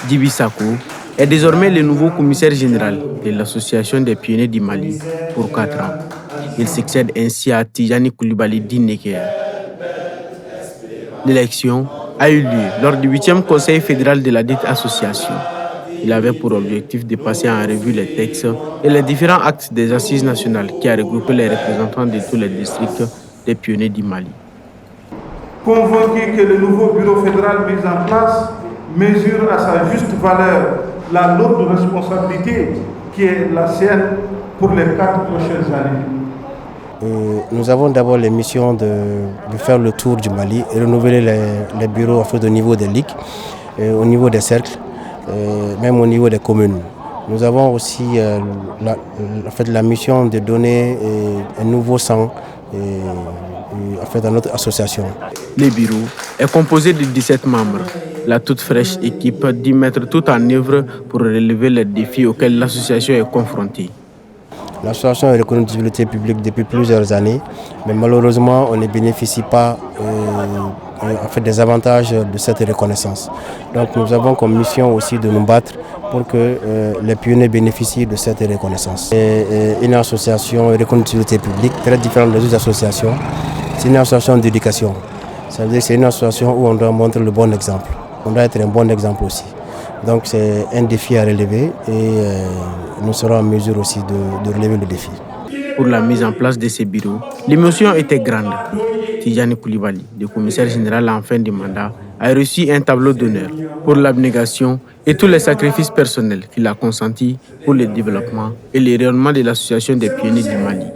Djibi Sako est désormais le nouveau commissaire général de l'Association des pionniers du Mali pour 4 ans. Il succède ainsi à Tijani Koulibaly Dinneker. L'élection a eu lieu lors du 8e Conseil fédéral de la dite association. Il avait pour objectif de passer en revue les textes et les différents actes des assises nationales qui a regroupé les représentants de tous les districts des pionniers du Mali. Convaincu que le nouveau bureau fédéral mis en place mesure à sa juste valeur la lourde responsabilité qui est la sienne pour les 4 prochaines années. Nous avons d'abord les missions de faire le tour du Mali et renouveler les bureaux au niveau des ligues, au niveau des cercles, même au niveau des communes. Nous avons aussi la mission de donner un nouveau sang à notre association. Le bureau est composé de 17 membres. La toute fraîche équipe d'y mettre tout en œuvre pour relever les défis auxquels l'association est confrontée. L'association est reconnue d'utilité publique depuis plusieurs années, mais malheureusement, on ne bénéficie pas des avantages de cette reconnaissance. Donc nous avons comme mission aussi de nous battre pour que les pionniers bénéficient de cette reconnaissance. Une association reconnue d'utilité publique, très différente des autres associations, c'est une association d'éducation. Ça veut dire que c'est une association où on doit montrer le bon exemple. On doit être un bon exemple aussi. Donc c'est un défi à relever et nous serons en mesure aussi de relever le défi. Pour la mise en place de ces bureaux, l'émotion était grande. Tijani Koulibaly, le commissaire général en fin de mandat, a reçu un tableau d'honneur pour l'abnégation et tous les sacrifices personnels qu'il a consentis pour le développement et le rayonnement de l'association des pionniers du Mali.